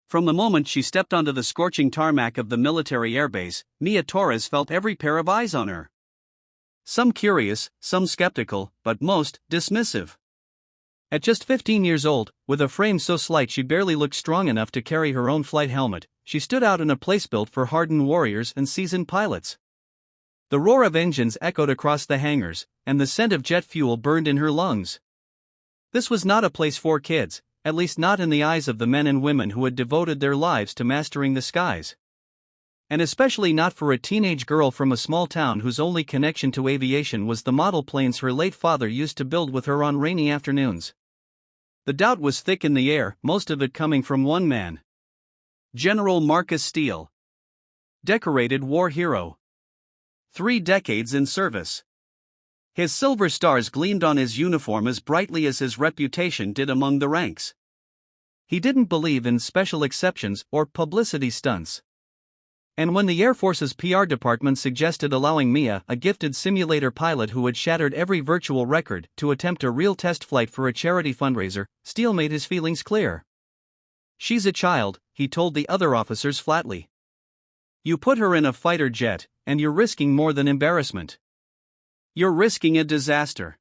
From the moment she stepped onto the scorching tarmac of the military airbase, Mia Torres felt every pair of eyes on her. Some curious, some skeptical, but most dismissive. At just 15 years old, with a frame so slight she barely looked strong enough to carry her own flight helmet, she stood out in a place built for hardened warriors and seasoned pilots. The roar of engines echoed across the hangars, and the scent of jet fuel burned in her lungs. This was not a place for kids, at least not in the eyes of the men and women who had devoted their lives to mastering the skies. And especially not for a teenage girl from a small town whose only connection to aviation was the model planes her late father used to build with her on rainy afternoons. The doubt was thick in the air, most of it coming from one man. General Marcus Steele. Decorated war hero. 3 decades in service. His silver stars gleamed on his uniform as brightly as his reputation did among the ranks. He didn't believe in special exceptions or publicity stunts. And when the Air Force's PR department suggested allowing Mia, a gifted simulator pilot who had shattered every virtual record, to attempt a real test flight for a charity fundraiser, Steele made his feelings clear. "She's a child," he told the other officers flatly. "You put her in a fighter jet, and you're risking more than embarrassment. You're risking a disaster."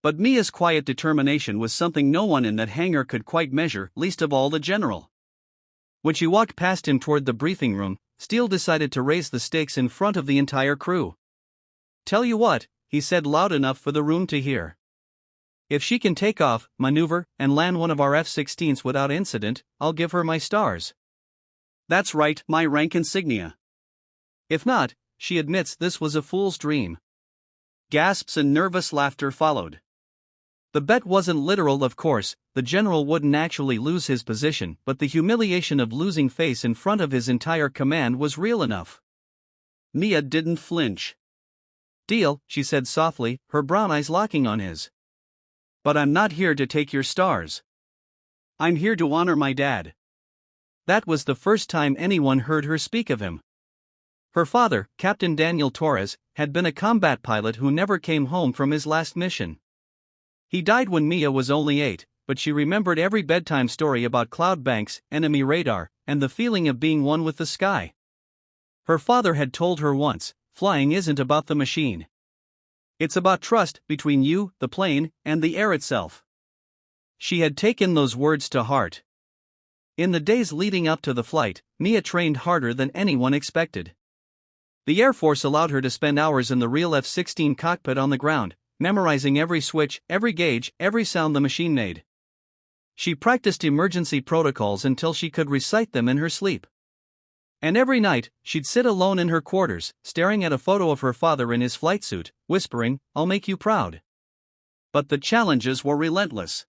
But Mia's quiet determination was something no one in that hangar could quite measure, least of all the general. When she walked past him toward the briefing room, Steele decided to raise the stakes in front of the entire crew. "Tell you what," he said loud enough for the room to hear. "If she can take off, maneuver, and land one of our F-16s without incident, I'll give her my stars. That's right, my rank insignia. If not, she admits this was a fool's dream." Gasps and nervous laughter followed. The bet wasn't literal, of course. The general wouldn't actually lose his position, but the humiliation of losing face in front of his entire command was real enough. Mia didn't flinch. "Deal," she said softly, her brown eyes locking on his. "But I'm not here to take your stars. I'm here to honor my dad." That was the first time anyone heard her speak of him. Her father, Captain Daniel Torres, had been a combat pilot who never came home from his last mission. He died when Mia was only 8, but she remembered every bedtime story about cloud banks, enemy radar, and the feeling of being one with the sky. Her father had told her once, "Flying isn't about the machine. It's about trust between you, the plane, and the air itself." She had taken those words to heart. In the days leading up to the flight, Mia trained harder than anyone expected. The Air Force allowed her to spend hours in the real F-16 cockpit on the ground, memorizing every switch, every gauge, every sound the machine made. She practiced emergency protocols until she could recite them in her sleep. And every night, she'd sit alone in her quarters, staring at a photo of her father in his flight suit, whispering, "I'll make you proud." But the challenges were relentless.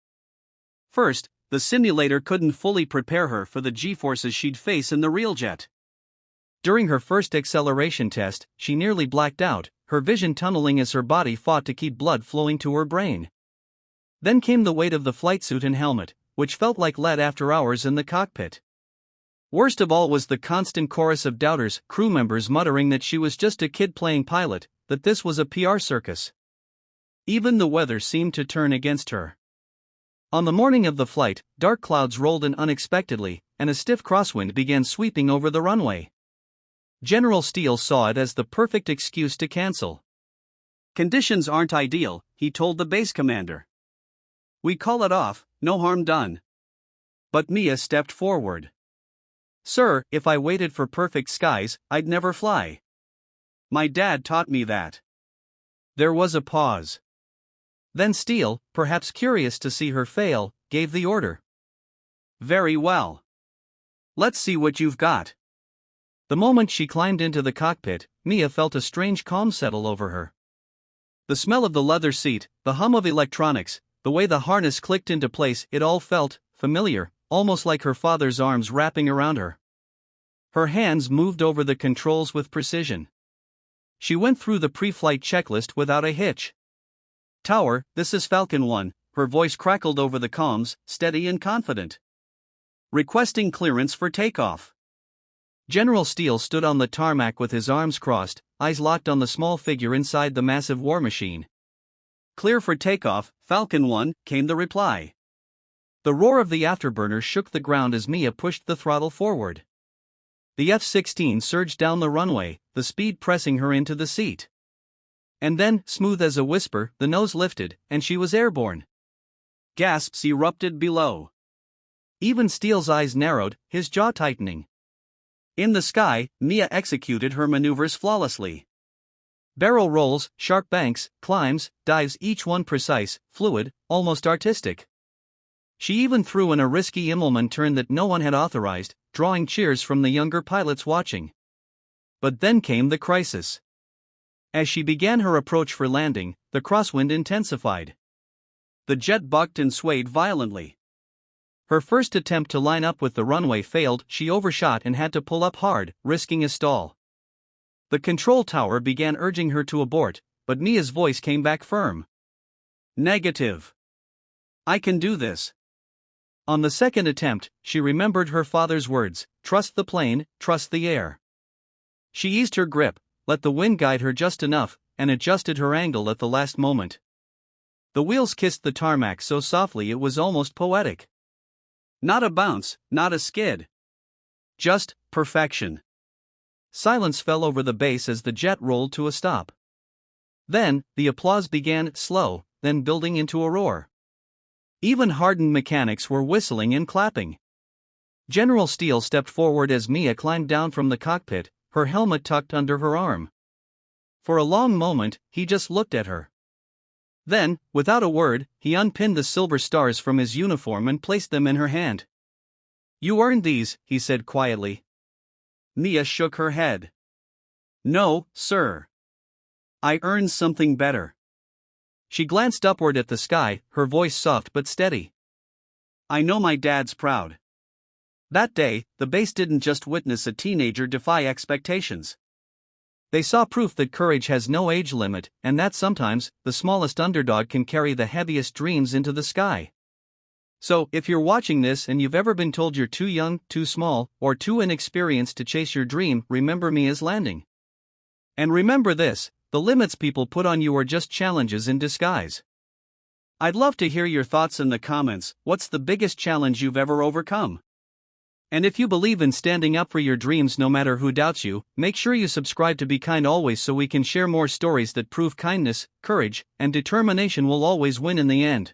First, the simulator couldn't fully prepare her for the G-forces she'd face in the real jet. During her first acceleration test, she nearly blacked out, her vision tunneling as her body fought to keep blood flowing to her brain. Then came the weight of the flight suit and helmet, which felt like lead after hours in the cockpit. Worst of all was the constant chorus of doubters, crew members muttering that she was just a kid playing pilot, that this was a PR circus. Even the weather seemed to turn against her. On the morning of the flight, dark clouds rolled in unexpectedly, and a stiff crosswind began sweeping over the runway. General Steele saw it as the perfect excuse to cancel. "Conditions aren't ideal," he told the base commander. "We call it off, no harm done." But Mia stepped forward. "Sir, if I waited for perfect skies, I'd never fly. My dad taught me that." There was a pause. Then Steele, perhaps curious to see her fail, gave the order. "Very well. Let's see what you've got." The moment she climbed into the cockpit, Mia felt a strange calm settle over her. The smell of the leather seat, the hum of electronics, the way the harness clicked into place, it all felt familiar, almost like her father's arms wrapping around her. Her hands moved over the controls with precision. She went through the pre-flight checklist without a hitch. "Tower, this is Falcon 1, her voice crackled over the comms, steady and confident. "Requesting clearance for takeoff." General Steele stood on the tarmac with his arms crossed, eyes locked on the small figure inside the massive war machine. "Clear for takeoff, Falcon 1, came the reply. The roar of the afterburner shook the ground as Mia pushed the throttle forward. The F-16 surged down the runway, the speed pressing her into the seat. And then, smooth as a whisper, the nose lifted, and she was airborne. Gasps erupted below. Even Steele's eyes narrowed, his jaw tightening. In the sky, Mia executed her maneuvers flawlessly. Barrel rolls, sharp banks, climbs, dives, each one precise, fluid, almost artistic. She even threw in a risky Immelman turn that no one had authorized, drawing cheers from the younger pilots watching. But then came the crisis. As she began her approach for landing, the crosswind intensified. The jet bucked and swayed violently. Her first attempt to line up with the runway failed, she overshot and had to pull up hard, risking a stall. The control tower began urging her to abort, but Mia's voice came back firm. Negative. I can do this. On the second attempt, she remembered her father's words, trust the plane, trust the air. She eased her grip, let the wind guide her just enough, and adjusted her angle at the last moment. The wheels kissed the tarmac so softly it was almost poetic. Not a bounce, not a skid. Just perfection. Silence fell over the base as the jet rolled to a stop. Then, the applause began, slow, then building into a roar. Even hardened mechanics were whistling and clapping. General Steele stepped forward as Mia climbed down from the cockpit, her helmet tucked under her arm. For a long moment, he just looked at her. Then, without a word, he unpinned the silver stars from his uniform and placed them in her hand. You earned these, he said quietly. Mia shook her head. No, sir. I earned something better. She glanced upward at the sky, her voice soft but steady. I know my dad's proud. That day, the base didn't just witness a teenager defy expectations. They saw proof that courage has no age limit, and that sometimes, the smallest underdog can carry the heaviest dreams into the sky. So, if you're watching this and you've ever been told you're too young, too small, or too inexperienced to chase your dream, remember Mia's landing. And remember this, the limits people put on you are just challenges in disguise. I'd love to hear your thoughts in the comments. What's the biggest challenge you've ever overcome? And if you believe in standing up for your dreams no matter who doubts you, make sure you subscribe to Be Kind Always so we can share more stories that prove kindness, courage, and determination will always win in the end.